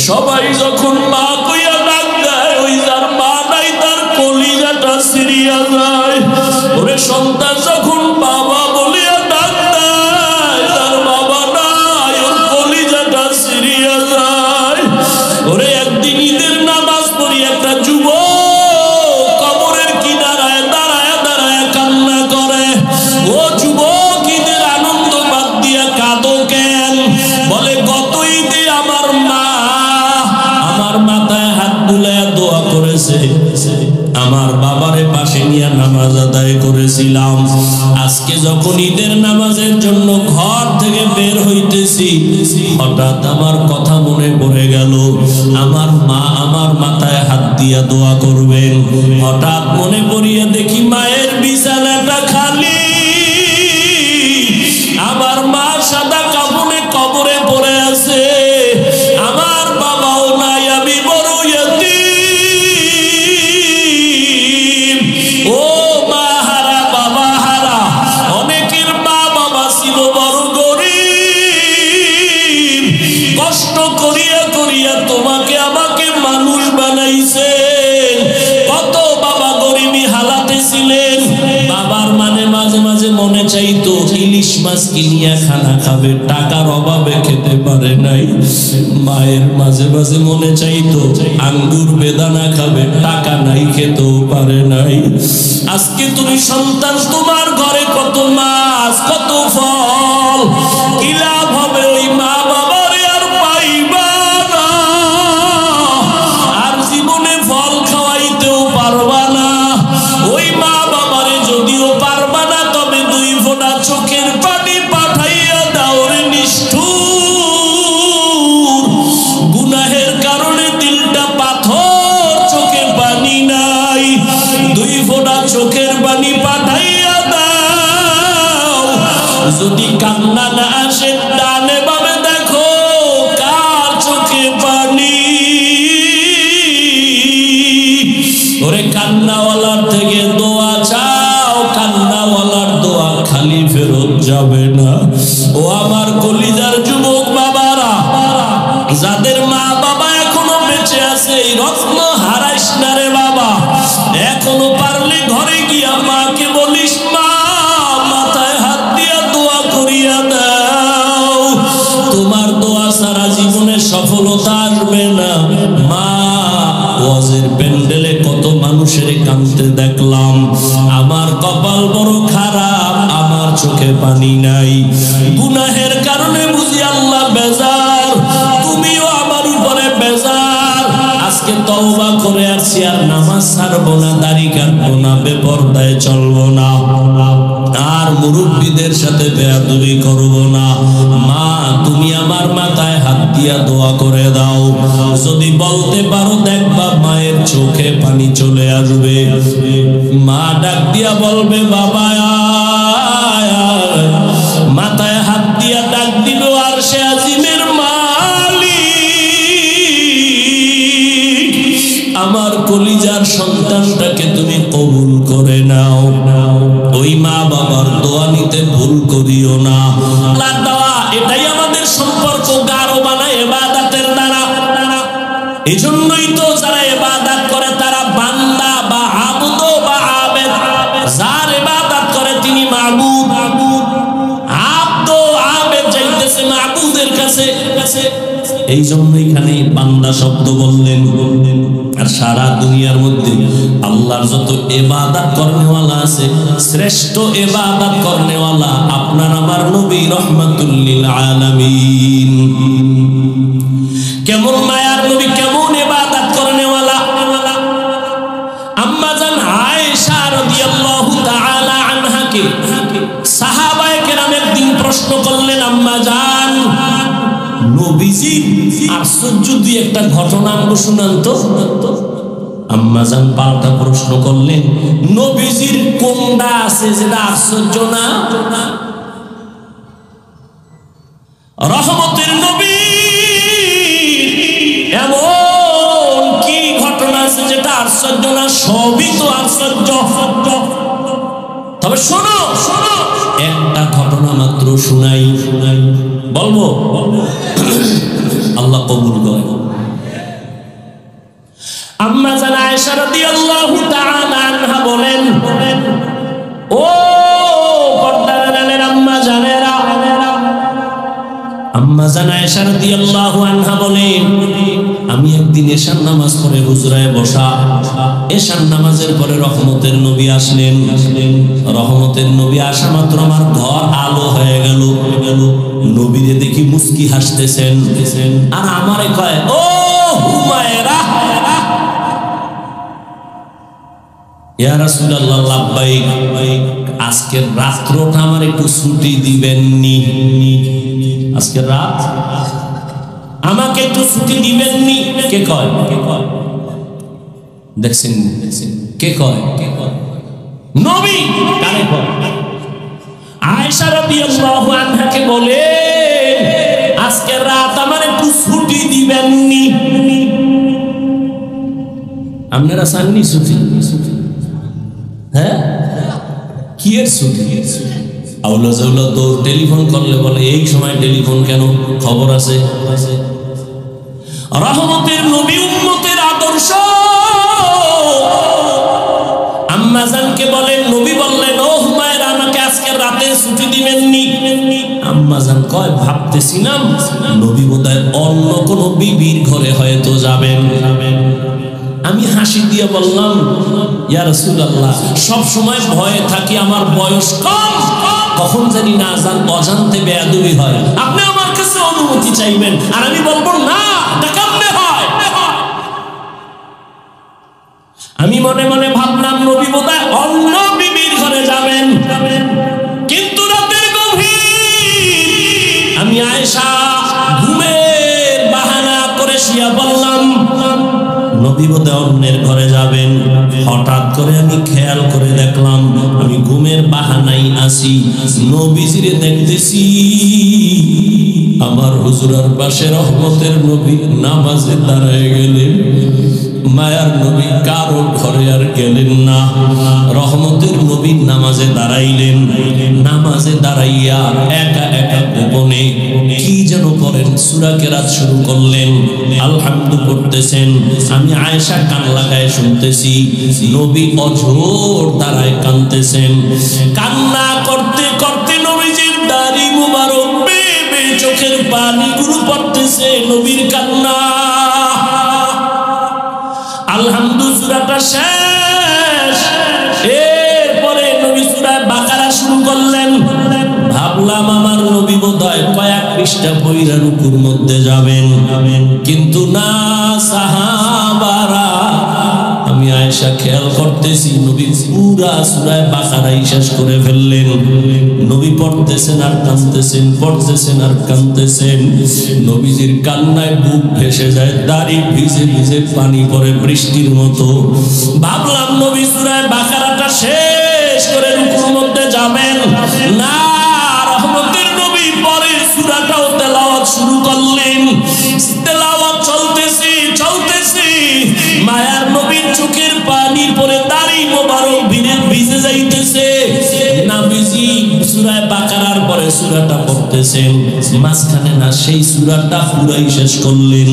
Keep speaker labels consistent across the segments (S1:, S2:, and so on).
S1: সবাই যখন মা কইয়া ডাক দেয়, ওই যার মা নাই তার কলিজাটা ছিঁড়িয়া যায়। ওরে সন্তান যখন বাবা বলিয়া ডাক দেয়, তার বাবা নাই, ওর কলিজাটা ছিঁড়িয়া যায়। ওরে একদিন ঈদের নামাজ পড়ি একটা যুবক কবরের কিনারায় দাঁড়ায় দাঁড়ায় কান্না করে। ও যুবক, ঈদের আনন্দ বাদ দিয়া কাঁদো কেন? বলে গত ঈদে আমার মা আমার মাথায় হাত বুলায়া দোয়া করেছে, আমার বাবারে পাশে নিয়ে নামাজ আদায় করেছিলাম। আজকে যখন ঈদের নামাজের জন্য ঘর থেকে বের হইতেছি, হঠাৎ আমার কথা মনে পড়ে গেল, আমার মা আমার মাথায় হাত দিয়া দোয়া করবেন। হঠাৎ মনে পড়িয়া দেখি মায়ের বিছানাটা খালি, আমার মা সাদা কাপড়ে কবরে পড়ে আছে, আমার বাবাও নাই, আমি বড় ইয়তীম। ও মা হারা বাবা হারা। অনেকের মা বাবা ছিল বড় গরিব, কষ্ট করিয়া করিয়া তোমাকে আমাকে মানুষ বানাইছেন। কত বাবা গরিবী হালাতে ছিলেন। বাবার মানে মাঝে মাঝে মনে চাইতো ইলিশ মাছ কিনিয়া খানা খাবে, টাকার অভাবে খেতে পারে নাই। মায়ের মাঝে মাঝে মনে চাইতো আঙ্গুর বেদানা খাবে, টাকা নাই, খেতেও পারে নাই। আজকে তুমি সন্তান, তোমার ঘরে কত মাছ কত ফল, কি লাভ হবে? ওই মা বাবারে আর পাইবা না, আর জীবনে ফল খাওয়াইতেও পারবা না। ওই মা বাবারে যদিও পারবা না, তবে দুই ফোঁটা চোখের পানি পাঠাইয়া দাও রে নিষ্ঠুর। গুনাহের কারণে দিলটা পাথর, চোখে পানি নাই, দুই ফোঁটা চোখের পানি পাঠাইয়া দাও। যদি কান্না না আসে, ডানে বামে দেখো কার চোখে পানি। ওরে কান্নাওয়ালার থেকে দোয়া চাও, কান্নাওয়ালার দোয়া খালি ফেরত যাবে না। ও আমার কলিজার যুবক বাবারা, যাদের মা বাবা এখনো বেঁচে আছে, এই রত্ন হারাইস না রে বাবা। এখনো পারলে ঘরে গিয়া মাকে বলিস, মা মাথায় হাত দিয়া দোয়া করিয়া দাও। তোমার দোয়া সারা জীবনে সফলতা আসবে না। মা, ওয়াজের প্যান্ডেলে কত মানুষের কাঁদতে দেখলাম, আমার কপাল বড় খারাপ, আমার চোখে পানি নাই। গুনাহের কারণে বুঝি আল্লাহ বেজার, তুমিও আমার উপরে বেজার। আজকে তওবা করে আসছি, আর নামাজ ছাড়বো না, দাড়ি কাটবো না, বেপরদায় চলবো না, আর মুরব্বীদের সাথে বেয়াদবি করবো না। মা, তুমি আমার মাথায় হাত দিয়া দোয়া করে দাও। যদি বলতে পারো, দেখবা মায়ের চোখে পানি চলে আসবে। মা ডাক দিয়া বলবে, বাবা আয়। মাথায় হাত দিয়া ডাক দিল, আর সে আজিমের মালিক, আমার কলিজার সন্তানটাকে তুমি কবুল করে নাও। ওই মা বাবার দোয়া নিতে ভুল করিও না। আল্লাহর দেওয়া এটাই আমাদের সম্পর্ক গাঢ় বানায় ইবাদতের দ্বারা। এজন্যই তো যারা ইবাদত করে তারা বান্দা বা আবুদ বা আবেদ। যার ইবাদত করে তিনি মাবুদ, আবদ আবেদ যাইতেছে মাবুদের কাছে। এই জন্য এখানে বান্দা শব্দ বললেন। আর সারা দুনিয়ার মধ্যে আল্লাহর যত ইবাদত করনেওয়ালা আছে, শ্রেষ্ঠ ইবাদত করনেওয়ালা আপনার আমার নবী রাহমাতুল লিল আলামিন। কেমন মায়ার নবী, কেমন ইবাদত করনেওয়ালা। আম্মা জান আয়েশা রাদিয়াল্লাহু তাআলা আনহাকে সাহাবায়ে কেরাম একদিন প্রশ্ন করলেন, আম্মা জান, নবীজি আশ্চর্য দুই একটা ঘটনা আমাকে শুনান তো। আম্মা জান পাল্টা প্রশ্ন করলেন, নবীজির কোনটা আছে যেটা আশ্চর্য না? রহমতের নবী এমন কি ঘটনা আছে যেটা আশ্চর্য না? সবই তো আশ্চর্য। তবে শোনো শোনো, একটা ঘটনা মাত্র শুনাই। বলবো? আল্লাহ কবুল করে। আম্মা জান আয়েশা রাদিয়াল্লাহু তাআলা আনহা বলেন, ও পর্দার আড়ালের আম্মা জানেরা, আম্মা জান আয়েশা রাদিয়াল্লাহু আনহা বলেন, আমি একদিন এশার নামাজ পড়ে হুজরায় বসা, এশার নামাজের পরে রহমতের নবী আসলেন। রহমতের নবী আসা মাত্র আমার ঘর আলো হয়ে গেল। নবীরে দেখি মুস্কি হাসতেছেন, আর আমারে কয়, ও হুমায়রা। ইয়া রাসূলুল্লাহ, লাব্বাইক, আজকের রাত্রটা আমার একটু ছুটি দিবেননি? আজকের রাত আমাকে একটু ছুটি দিবেননি? কে কয়? দেখছেন কে কয়? নবী কারে কয়? আয়েশা রাদিয়াল্লাহু আনহাকে বলে, আজকের রাত আমার একটু ছুটি দিবেননি? আপনারা চাননি ছুটি? হ্যাঁ, কি এর ছুটি? আউলা জাউলা তো টেলিফোন করলে বলে, এই সময় টেলিফোন কেন, খবর আছে। রহমতের নবী উম্মতের আদর্শ। আম্মা জানকে বলেন, নবী বললেন, ও হুমায়রা, আমাকে আজকে রাতে ছুটি দিবেননি? আম্মা জান কয়, ভাবতেছিলাম নবী বোধহয় অন্য কোন বিবির ঘরে হয়তো যাবেন। আমি হাসি দিয়ে বললাম, ইয়া রাসূলুল্লাহ, সব সময় ভয়ে থাকি, আমার বয়স কম, কখন জানি না অজান্তে বেয়াদবি হয়, আপনি আমার কাছে অনুমতি চাইবেন, আর আমি বলবো না, এটা কেমনে হয়? আমি মনে মনে ভাবলাম নবী বোধহয় অন্য বিবির ঘরে যাবেন। কিন্তু রাতের গভীর, আমি আয়েশা ঘুমের বাহানা করে শুয়ে বললাম, নবী বোধহয় অন্যের ঘরে যাবেন। হঠাৎ করে আমি খেয়াল করে দেখলাম, আমি ঘুমের বাহানাই আসি, নবীজিরে দেখতেছি আমার হুজুরার পাশে রহমতের নবী নামাজে দাঁড়ায় গেলেন। মায়ার নবী কারো ঘরে আর গেলেন না, রহমতের নবী নামাজে দাঁড়াইলেন। নামাজে দাঁড়াইয়া একা একা গোপনে কি যেন করেন, সূরা কেরাত শুরু করলেন, আলহামদু পড়তেছেন। আমি আয়েশা কান লাগায় শুনতেছি, নবী অঝোর দাঁড়ায় কাঁদতেছেন। কান্না করতে করতে নবীজির দাড়ি মুবারক বেয়ে চোখের পানিগুলো পড়তেছে, নবীর কান্না। আলহামদু সূরাটা শেষ, এরপরে নবী সূরা বাকারা শুরু করলেন। ভাবলাম আমার নবী বোধহয় কয়েক পৃষ্ঠা পড়া রুকুর মধ্যে যাবেন, কিন্তু না, সাহাবারা। আমি আয়েশা খেয়াল করতেছি, নবী পুরা সূরা বাকারাই শেষ করে ফেললেন। নবী পড়তেছেন আর কাঁদতেছেন, পড়তেছেন আর কাঁদতেছেন। নবীজির কান্নায় বুক ভেসে যায়, দাড়ি ভিজে ভিজে পানি পড়ে বৃষ্টির মতো। ভাবলাম নবী সূরা বাকারাটা শেষ করে রুকুর মধ্যে যাবেন, না, রহমতের নবী পরের সূরাটাও তেলাওয়াত শুরু করলেন। তেলাওয়াত চলতেছে চলতেছে, মায়ার নবীর চোখের পানির পরে দাড়ি মোবারক ভিজে যাইতেছে। নবীজি সূরা বাকারার পরে সূরাটা পড়তেছেন, মাঝখানে না সেই সূরাটা পুরাই শেষ করলেন।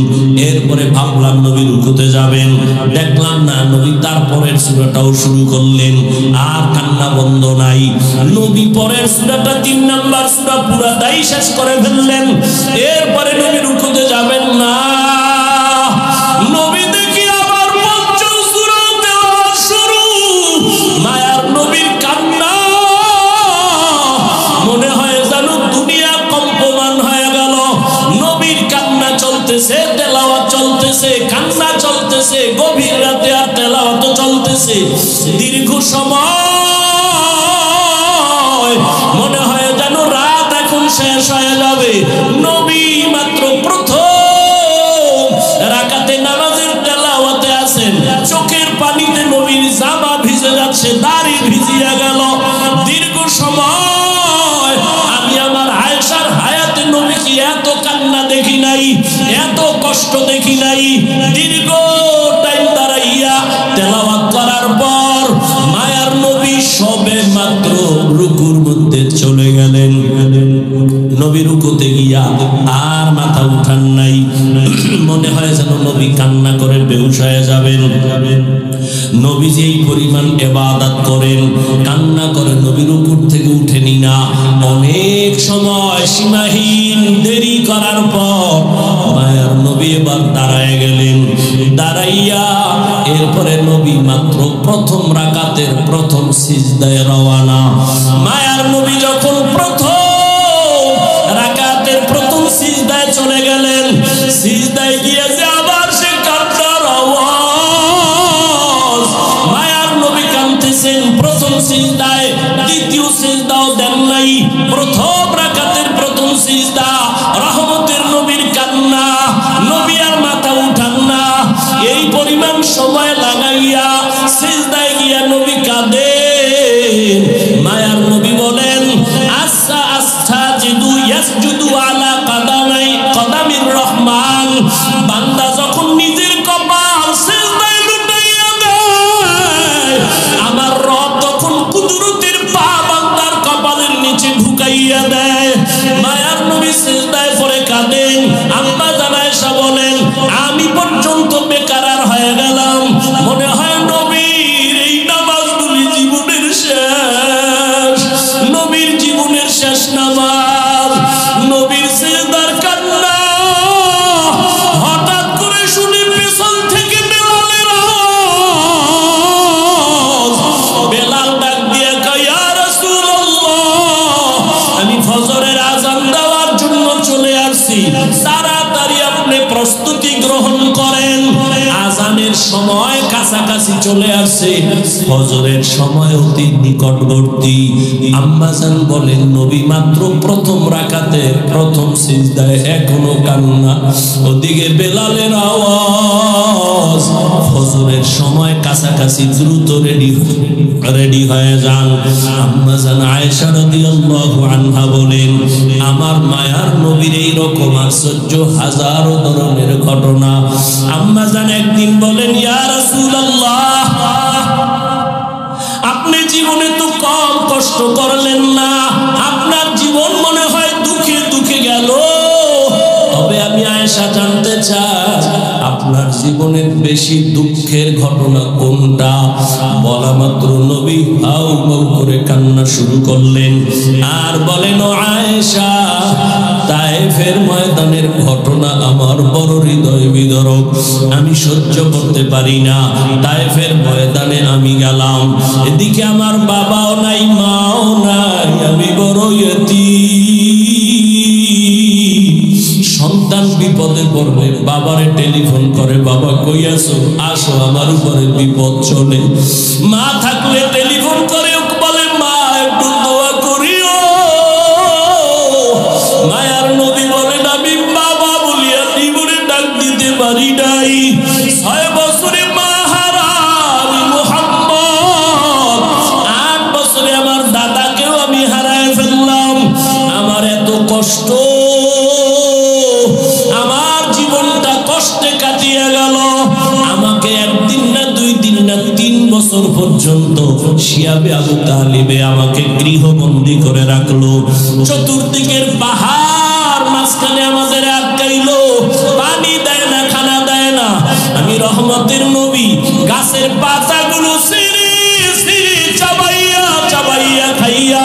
S1: এরপরে ভাবলাম নবী রুকুতে যাবেন, দেখলাম না, নবী তারপরের সূরাটাও শুরু করলেন। আর কান্না বন্ধ নাই। নবী পরের সূরাটা 3 নাম্বার সূরা পুরাটাই শেষ করে ফেললেন। এরপরে নবী রুকুতে যাবেন না, নবী দেখি আবার পঞ্চম সূরা তেলাওয়াত শুরু। মায়ার নবীর কান্না, মনে হয় যেন দুনিয়া কম্পমান হয়ে গেল। নবীর কান্না চলতেছে, তেলাওয়াত চলতেছে, কান্না চলতেছে, গভীর রাতে আর তেলাওয়াত চলতেছে দীর্ঘ সময়। মনে হয় যেন রাত এখন শেষ হয়ে যাবে। নবী মাত্র প্রথম রাকাতে নামাজের তেলাওয়াতে আছেন, চোখের পানিতে নবীর জামা ভিজে যাচ্ছে, দাড়ি ভিজিয়া গেল। দীর্ঘ সময় আমি আমার আয়েশার হায়াতে নবীকে এত কান্না দেখি নাই, এত কষ্ট দেখি নাই। দীর্ঘ টাইম দাঁড়াইয়া তেলাওয়াত করার পর মায়ার নবী সবে মাত্র রুকুর মধ্যে চলে গেলেন। নবী রুকুতে গিয়া আর মাথা উঠান নাই, মনে হয় যেন নবী কান্না করে বেহুশ হয়ে যাবেন। নবী যে এই পরিমাণ ইবাদত করেন, কান্না করে নবীর উপর থেকে উঠেনি না। অনেক সময় সীমাহীন দেরি করার পর মায়ার নবী এবার দাঁড়ায় গেলেন। দাঁড়াইয়া এরপরে নবী মাত্র প্রথম রাকাতের প্রথম সিজদায় রওয়ানা। মায়ার নবী যখন প্রথম রাকাতের প্রথম সিজদায় চলে গেলেন, সিজদায় গিয়ে যে আবার সে কান্নার আওয়াজ। মায়ার নবী কাঁদতেছেন প্রথম সিজদায়, দ্বিতীয় সিজদাও দেন নাই। প্রথম রাকাতের প্রথম সিজদা, রহমতের নবীর কান্না, নবী আর মাথা উঠান না। এই পরিমাণ সময় লাগাইয়া সিজদায় গিয়া নবী কাঁদেন। মায়ার নবী বলেন আস্তা আস্তা জিদু ইয়াসজুদু আলা কদামির রহমান। বান্দা যখন নিজের কপাল সিজদায় লুটাইয়া দেয়, আমার রব তখন কুদরতের পা বান্দার কপালের নিচে ঢুকাইয়া দেয়। মায়ার নবী সিজদায় পড়ে কাঁদেন। আম্মা জান আয়েশা বলেন আমি পর্যন্ত বেকারার হয়ে গেলাম। মনে হয় নবীর এই নামাজগুলি জীবনের শেষ, নবীর জীবনের শেষ নামাজ। নবীর সিজদার কান্না হঠাৎ করে শুনে পেছন থেকে বেলালের আওয়াজ। বেলাল ডাক দিয়ে কয় ইয়া রাসূলুল্লাহ, আমি ফজরের আযান দেওয়ার জন্য চলে আসছি, তাড়াতাড়ি আপনি প্রস্তুতি গ্রহণ করেন। আযানের সময় কাছাকাছি চলে আসছে, ফজরের সময় অতি নিকটবর্তী। আম্মা জান বলেন নবী মাত্র প্রথম রাকাতের প্রথম সিজদায় এখনো কান্না। ওদিকে বেলালের আওয়াজ। ফজরের সময় কাছাকাছি, দ্রুত রেডি হয়ে যান। আম্মা জান আয়েশা রাদিয়াল্লাহু আনহা বলেন আমার মায়ার নবীর এই রকম আশ্চর্য হাজারো ধরনের ঘটনা। আম্মা জান একদিন বলেন ইয়া রাসূলুল্লাহ, আপনি জীবনে তো কম কষ্ট করলেন না, আপনার জীবন মনে হয় দুঃখে দুঃখে গেল। তবে আমি আয়েশা জানতে চাই আপনার জীবনের বেশি দুঃখের ঘটনা কোনটা? বলা মাত্র নবী হাউ মাউ করে কান্না শুরু করলেন আর বলেন ও আয়েশা, তায়েফের ময়দানের ঘটনা আমার বড় হৃদয় বিদারক, আমি সহ্য করতে পারি না। তায়েফের ময়দানে আমি গেলাম, এদিকে আমার বাবাও নাই মাও নাই, আমি বড় ইয়তীম। সন্তান বিপদে পড়লে বাবারে টেলিফোন করে, বাবা কই আছো, আসো আমার উপরে বিপদ চলে। মা থাকলে টেলিফোন করে বলে মা একটু দোয়া করিও। মায়ার নবী বলেন আমি বাবা বলিয়া জীবনে ডাক দিতে পারি নাই। 6 বছরে মা হারা আমি মুহাম্মদ, 8 বছরে আমার দাদাকেও আমি হারায় ফেললাম। আমার এত কষ্ট, আমার জীবনটা কষ্টে কাটিয়ে গেল। আমাকে একদিন না 2 দিন না 3 বছর পর্যন্ত শিয়াবে আবু তালিবে আমাকে গৃহবন্দী করে রাখলো। চতুর্দিকের পাহাড় মাঝখানে আমাদের আটকাইলো, পানি দেয় না, খানা দেয় না। আমি রহমতের নবী গাছের পাতাগুলো ছিঁড়ে ছিঁড়ে চাবাইয়া চাবাইয়া খাইয়া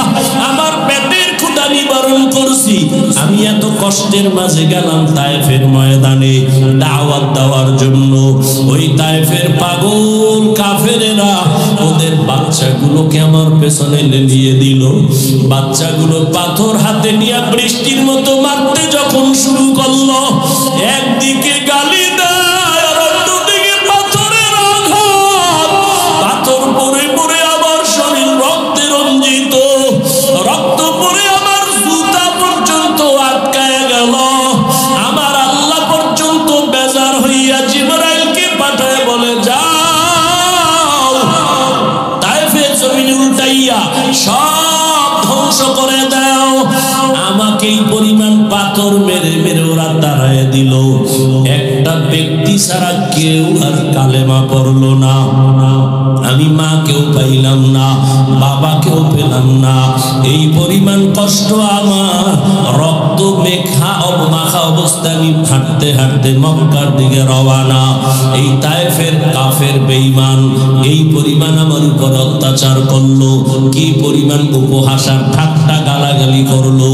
S1: আমার পেটের ক্ষুধা নিবারণ করছি। আমি এত কষ্টের মাঝে গেলাম তায়েফের ময়দানে দাওয়াত দেওয়ার জন্য। ওই তায়েফের পাগল কাফেরেরা ওদের বাচ্চাগুলোকে আমার পেছনে লেলিয়ে দিল। বাচ্চাগুলো পাথর হাতে নিয়ে বৃষ্টির মতো মারতে যখন শুরু করলো, একদিকে গালি দেয় আর অন্যদিকে পাথরের আঘাত। পাথর পরে পরে আমার শরীর রক্তে রঞ্জিত, রক্ত পরে আমার জুতা পর্যন্ত আটকায় গেল। আমার আল্লাহ পর্যন্ত বেজার হইয়া জিবরাইলকে পাঠায় বলে যাও তায়েফের জমিনে উল্টাইয়া সব ধ্বংস করে দাও। আমাকে এই পরিমাণ পাথর মেরে মেরে ওরা দাঁড়ায় দিল। ছাড়া কেউ আর কালেমা পড়লো না। আমি মাকেও পাইলাম না, বাবাকেও পেলাম না। এই পরিমাণ কষ্ট আমার, রক্ত মাখা অবস্থায় আমি হাঁটতে হাঁটতে মক্কার দিকে রওয়ানা। এই তায়েফের কাফের বেঈমান এই পরিমাণ আমার উপর অত্যাচার করলো, কি পরিমাণ উপহাস আর ঠাট্টা গালাগালি করলো।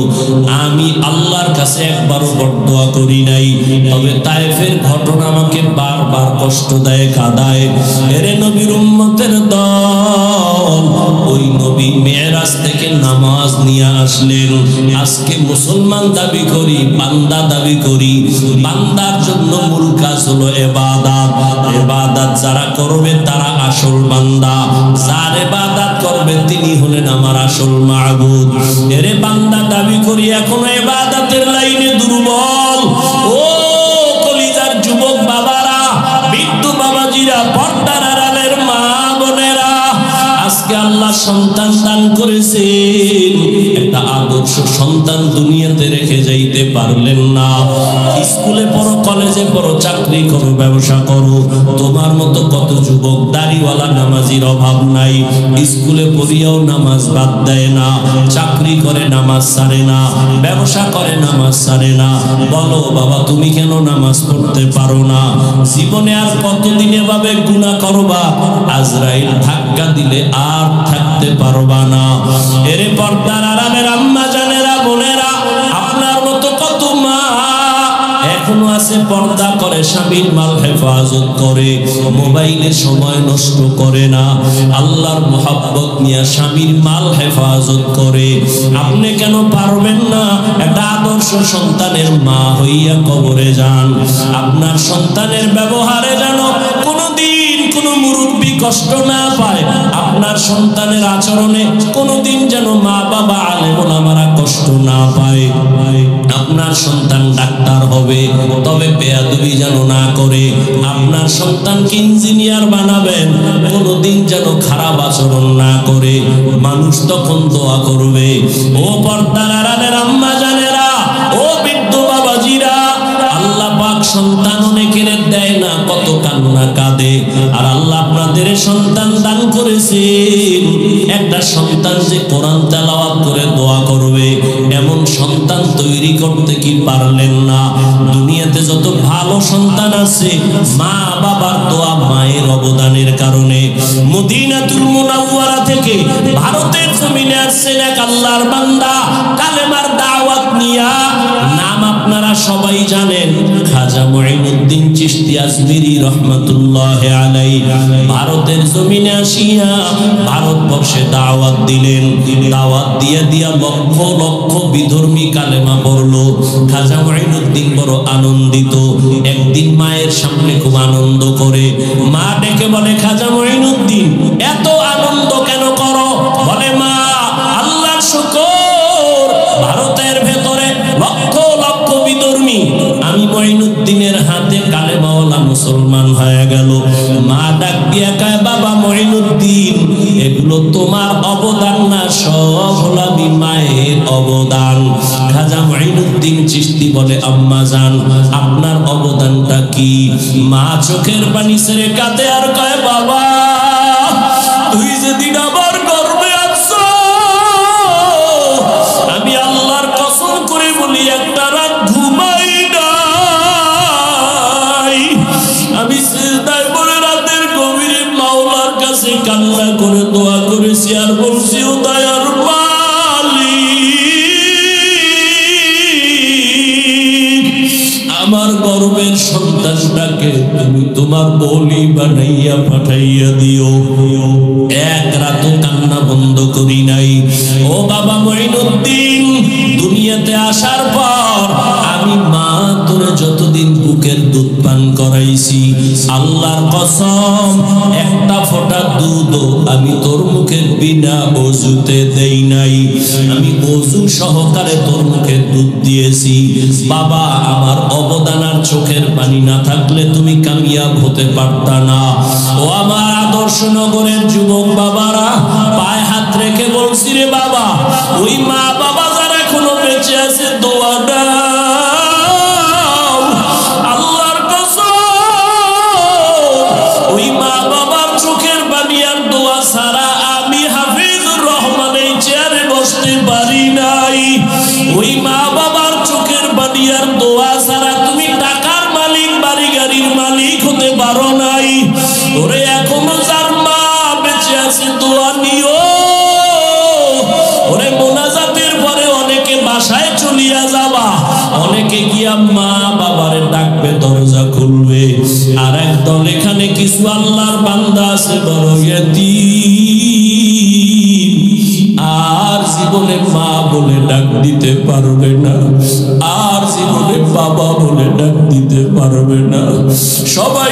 S1: আমি আল্লাহর কাছে একবারও বদদোয়া করি নাই, তবে তায়েফের ঘটনা আমাকে বারবার কষ্ট দেয়, কাঁদায়। এরে নবীর উম্মতের দল, ওই নবী মেরাজ থেকে নামাজ নিয়ে আসলেন। আজকে মুসলমান দাবি করি, বান্দা দাবি করি। বান্দার জন্য মূল কাজ হলো ইবাদত। ইবাদত যারা করবে তারা আসল বান্দা, যার ইবাদত করবে তিনি হলেন আমার আসল মাবুদ। এরে বান্দা দাবি করি এখনো ইবাদতের লাইনে দুর্বল। ও কলিজার যুবক বাবারা, বৃদ্ধ বাবাজিরা, পর্দার আড়ালের মা বোনেরা, আজকে আল্লাহ সন্তান দান করেছেন, একটা আদর্শ সন্তান দুনিয়াতে রেখে যাইতে পারলেন না। স্কুলে পড়ো, কলেজে পড়ো, চাকরি করো, ব্যবসা করো, তোমার মতো কত যুবক দাড়িওয়ালা নামাজির অভাব নাই। স্কুলে পড়িয়াও নামাজ বাদ দেয় না, চাকরি করে নামাজ ছাড়ে না, ব্যবসা করে নামাজ ছাড়ে না। বলো বাবা, তুমি কেন নামাজ পড়তে পারো না? জীবনে আর কতদিন এভাবে গুনাহ করবা? আজরাইল ধাক্কা দিলে আর থাকতে পারবা না। এরে পর্দার আড়ালের আম্মা জানেরা, বোনেরা, আপনার মতো কত মা এখনো আছে পর্দা করে, স্বামীর মাল হেফাজত করে, মোবাইলে সময় নষ্ট করে না, আল্লাহর মোহাব্বত নিয়ে স্বামীর মাল হেফাজত করে। আপনি কেন পারবেন না? একটা আদর্শ সন্তানের মা হইয়া কবরে যান। আপনার সন্তানের ব্যবহারে যেন কোনোদিন কোনো মুরব্বী কষ্ট না পায়, আপনার সন্তানের আচরণে কোনোদিন যেন মা বাবা আলেম ওলামারা কষ্ট না পায়। আপনার সন্তান ডাক্তার হবে, তবে বেয়াদবি যেন না করে। আপনার সন্তানকে ইঞ্জিনিয়ার বানাবেন, কোনোদিন যেন খারাপ আচরণ না করে। মানুষ তখন দোয়া করবে। ও পর্দার আড়ালের আম্মা জানেরা, ও বৃদ্ধ বাবাজিরা, আল্লাহ পাক সন্তান অনেকের দেয় না, কত কান্না কাঁদে। আর আল্লাহ আপনাদের সন্তান দান করেছেন, একটা সন্তান যে কোরআন তেলাওয়াত করে দোয়া করবে, এমন সন্তান তৈরি করতে কি পারলেন না? দুনিয়াতে যত ভালো সন্তান আছে, মা বাবার দোয়া, মায়ের অবদানের কারণে। মদিনাতুল মুনাওয়ারা থেকে ভারতের জমিনে আসছেন এক আল্লাহর বান্দা, কালেমার দাওয়াত নিয়া। নাম আপনারা সবাই জানেন, খাজা মুঈনুদ্দিন চিশতি আজমিরি রহমাতুল্লাহ আলাইহি। ভারতের জমিনে আসিয়া ভারতবর্ষে দাওয়াত দিলেন। দাওয়াত দিয়ে দিয়া লক্ষ লক্ষ বিধর্মী কালেমা পড়লো। খাজা মুঈনুদ্দিন বড় আনন্দিত। একদিন মায়ের সামনে খুব আনন্দ করে, মা ডেকে বলে, খাজা মুঈনুদ্দিন এত আনন্দ কেন করো? বলে, মা আল্লাহর শুকর, ভারতের ভেতরে লক্ষ লক্ষ বিধর্মী, আমি মুঈনুদ্দিনের হাতে কালেমাওয়ালা মুসলমান হয়ে গেল। মা ডাক দিয়া কয়, বাবা মুঈনুদ্দিন, এগুলো তোমার অবদান না, সব হলো আমি মায়ের অবদান। খাজা মুঈনুদ্দিন চিশতি বলে, আম্মা জান আপনার অবদানটা কি? মা চোখের পানি ছেড়ে কাঁদে আর কয়, বাবা তুই যেদিন আবার গর্বে আসছো, আমি আল্লাহর কসম করে বলি একটা রাত ঘুমাই নাই। আমি সিজদায় পড়ে রাতের গভীরে মাওলার কাছে কান্না করে দোয়া করেছি আর বলছি, ও দয়ার আমার গর্বের সন্তানটাকে তুমি তোমার বলি বানাইয়া পাঠাইয়া দিও। এক রাত কান্না বন্ধ করি নাই। ও বাবা মুঈনুদ্দিন, দুনিয়াতে আসার পর আমি মা তোরে যতদিন বুকের দুধ পান করাইছি, আল্লাহর কসম একটা ফোঁটা দুধ আমি তোর মুখের বিনা ওযুতে দেই নাই। আমি ওযু সহকারে তোর মুখে দুধ দিয়েছি। বাবা আমার অবদান আর চোখের পানি না থাকলে তুমি কামিয়াব হতে পারতা না। ও আমার আদর্শ নগরের যুবক বাবারা, পায়ে হাত রেখে বলছি, রে বাবা, ওই মা বাবা যারা এখনো বেঁচে আছে, দোয়া দাও। আল্লাহর কসম গিয়া মা বাবারে ডাকবে, দরজা খুলবে। আর একদল এখানে কিছু আল্লাহর বান্দা আছে বড় ইয়তীম, আর জীবনে মা বলে ডাক দিতে পারবে না, আর জীবনে বাবা বলে ডাক দিতে পারবে না। সবাই